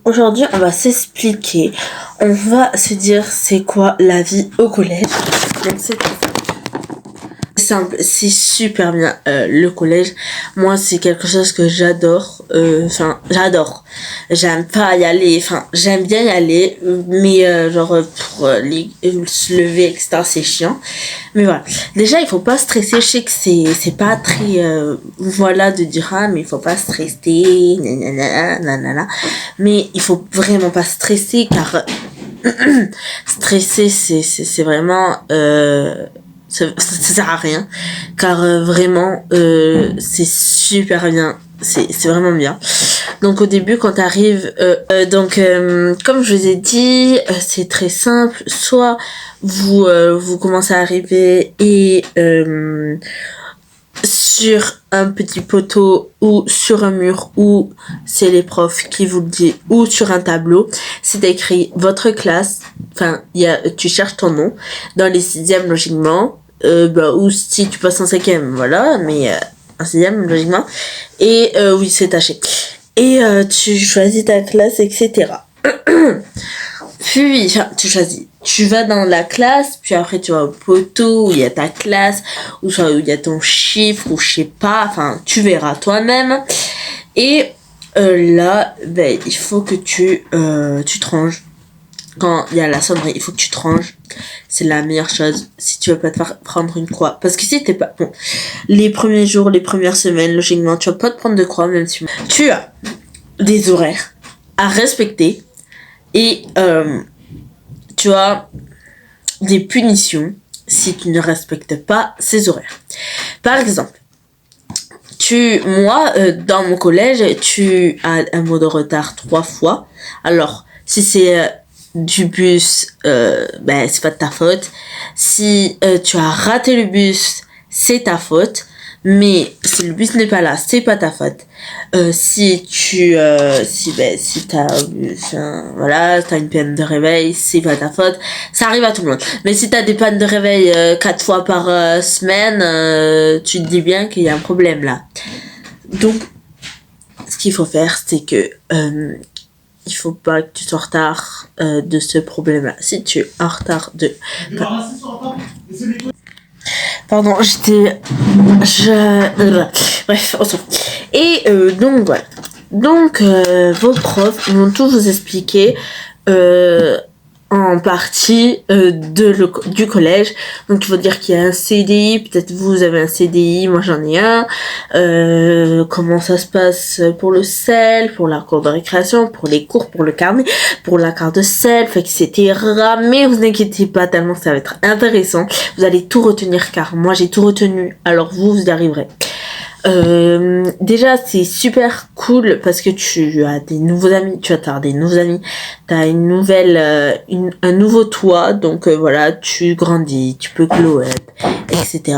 Aujourd'hui, on va s'expliquer. On va se dire c'est quoi la vie au collège. Donc c'est simple, c'est super bien. Le collège, moi c'est quelque chose que j'adore. J'adore. J'aime pas y aller. J'aime bien y aller, mais pour se lever, etc. C'est chiant. Mais voilà. Déjà, il faut pas stresser. Je sais que c'est pas très voilà de dire mais il faut pas stresser. Nanana. Mais il faut vraiment pas stresser car stresser c'est vraiment ça sert à rien car vraiment c'est super bien, c'est vraiment bien. Donc au début quand t'arrives comme je vous ai dit, c'est très simple. Soit vous commencez à arriver et sur un petit poteau ou sur un mur ou c'est les profs qui vous le disent ou sur un tableau, c'est écrit votre classe. Tu cherches ton nom dans les 6e logiquement, ou si tu passes en 5e, voilà, mais en 6e logiquement. Et oui, c'est taché. Et tu choisis ta classe, etc. Puis tu choisis. Tu vas dans la classe, puis après tu vas au poteau où il y a ta classe, où il y a ton chiffre, ou je sais pas, tu verras toi-même. Et là, il faut que tu te ranges. Quand il y a la sonnerie, il faut que tu te ranges. C'est la meilleure chose si tu veux pas te faire prendre une croix. Parce que si t'es pas... Bon, les premiers jours, les premières semaines, logiquement, tu vas pas te prendre de croix, même si... Tu as des horaires à respecter. Et tu as des punitions si tu ne respectes pas ces horaires. Par exemple, dans mon collège, tu as un mot de retard 3 fois. Alors, si c'est du bus, c'est pas de ta faute. Si tu as raté le bus, c'est ta faute. Mais si le bus n'est pas là, c'est pas ta faute. Si t'as une peine de réveil, c'est pas ta faute. Ça arrive à tout le monde. Mais si t'as des pannes de réveil 4 fois par semaine, tu te dis bien qu'il y a un problème là. Donc, ce qu'il faut faire, c'est que il faut pas que tu sois en retard de ce problème-là. Si tu es en retard Pardon, bref, on s'en fout. Et donc voilà. Donc vos profs vont tout vous expliquer en partie du collège. Donc il faut dire qu'il y a un CDI, peut-être vous avez un CDI, moi j'en ai un. Comment ça se passe pour le CELF, pour la cour de récréation, pour les cours, pour le carnet, pour la carte de CELF, etc. Mais vous inquiétez pas tellement, ça va être intéressant. Vous allez tout retenir car moi j'ai tout retenu, alors vous y arriverez. Déjà c'est super cool parce que tu as des nouveaux amis, t'as une nouvelle un nouveau toi, donc voilà, tu grandis, tu peux glow up, etc.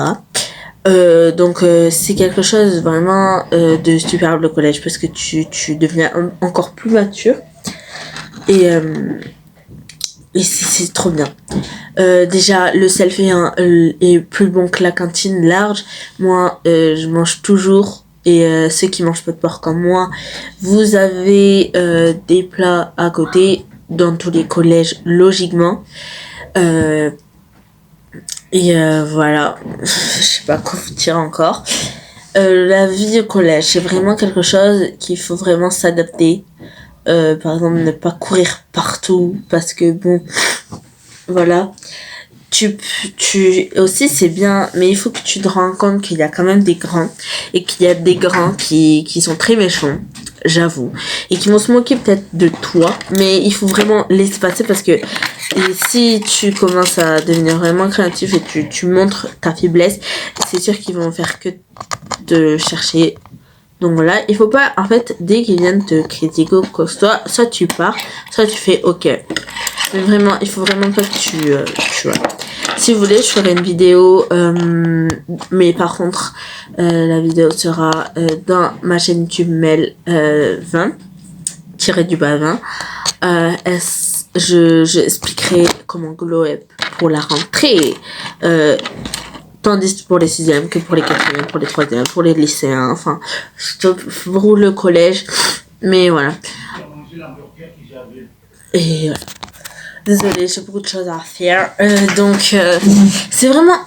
Donc c'est quelque chose vraiment de superbe le collège parce que tu deviens encore plus mature et c'est trop bien. Déjà le self est plus bon que la cantine large. Moi je mange toujours et ceux qui mangent pas de porc comme moi, vous avez des plats à côté dans tous les collèges logiquement. Voilà, je sais pas quoi vous dire encore. La vie au collège, c'est vraiment quelque chose qu'il faut vraiment s'adapter. Par exemple, ne pas courir partout parce que bon, voilà. Tu aussi c'est bien, mais il faut que tu te rends compte qu'il y a quand même des grands et qu'il y a des grands qui sont très méchants, j'avoue, et qui vont se moquer peut-être de toi, mais il faut vraiment laisser passer parce que si tu commences à devenir vraiment créatif et tu montres ta faiblesse, c'est sûr qu'ils vont faire que te chercher. Donc voilà, il faut pas, en fait, dès qu'ils viennent te critiquer ou quoi que ce soit tu pars, soit tu fais ok. Mais vraiment, il faut vraiment pas que tu vois. Si vous voulez, je ferai une vidéo, mais par contre, la vidéo sera dans ma chaîne YouTube Mel 20, _20. Je expliquerai comment glow up pour la rentrée. Tandis pour les 6e que pour les 4e, pour les 3e, pour les lycéens, pour le collège. Mais voilà. Et voilà. Désolée, j'ai beaucoup de choses à faire. C'est vraiment...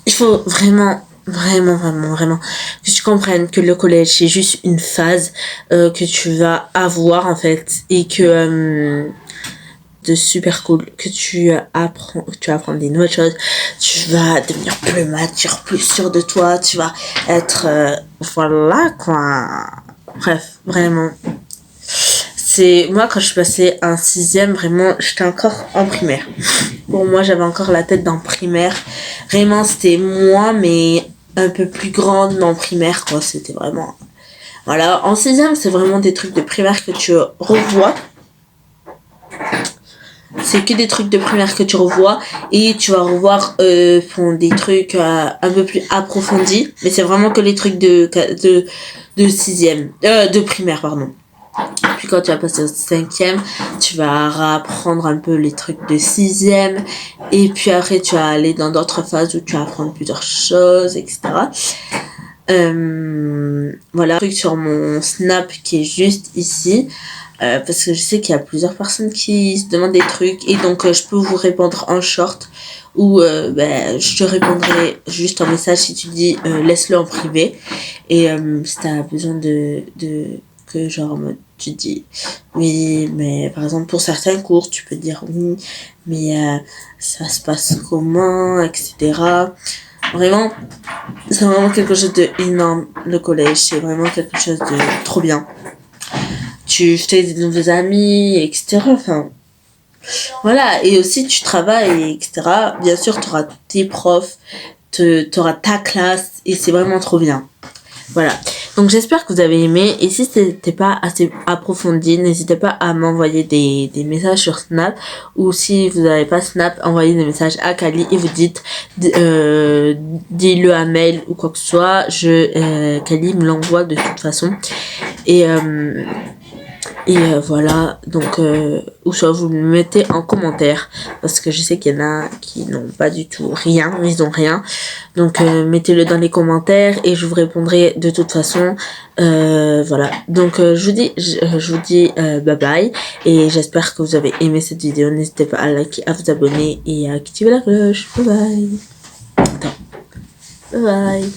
Il faut vraiment que tu comprennes que le collège, c'est juste une phase que tu vas avoir, en fait. Et que... de super cool, que tu vas apprendre des nouvelles choses, tu vas devenir plus mature, plus sûr de toi, tu vas être... voilà, quoi. Bref, vraiment. C'est moi quand je suis passée en sixième, vraiment j'étais encore en primaire. Pour moi j'avais encore la tête dans primaire. Vraiment c'était moi mais un peu plus grande en primaire quoi. C'était vraiment voilà. En sixième c'est vraiment des trucs de primaire que tu revois. C'est que des trucs de primaire que tu revois et tu vas revoir pour des trucs un peu plus approfondis. Mais c'est vraiment que les trucs de sixième, de primaire pardon. Puis quand tu vas passer au cinquième, tu vas apprendre un peu les trucs de sixième. Et puis après, tu vas aller dans d'autres phases où tu vas apprendre plusieurs choses, etc. Voilà, un truc sur mon Snap qui est juste ici. Parce que je sais qu'il y a plusieurs personnes qui se demandent des trucs. Et donc, je peux vous répondre en short. Ou je te répondrai juste en message si tu dis laisse-le en privé. Et si tu as besoin que genre tu dis oui mais par exemple pour certains cours tu peux dire oui mais ça se passe comment etc. Vraiment c'est vraiment quelque chose de énorme le collège, c'est vraiment quelque chose de trop bien, tu fais des nouveaux amis etc. Enfin voilà, et aussi tu travailles etc. Bien sûr tu auras tes profs, tu auras ta classe et c'est vraiment trop bien. Voilà, donc j'espère que vous avez aimé, et si c'était pas assez approfondi, n'hésitez pas à m'envoyer des messages sur Snap, ou si vous n'avez pas Snap, envoyez des messages à Kali et vous dites dis-le à mail ou quoi que ce soit, Kali me l'envoie de toute façon, et voilà, donc ou soit vous me mettez en commentaire parce que je sais qu'il y en a qui n'ont pas du tout rien, ils ont rien, donc mettez-le dans les commentaires et je vous répondrai de toute façon. Voilà, donc je vous dis bye bye, et j'espère que vous avez aimé cette vidéo. N'hésitez pas à liker, à vous abonner et à activer la cloche. Bye bye. Attends. Bye bye.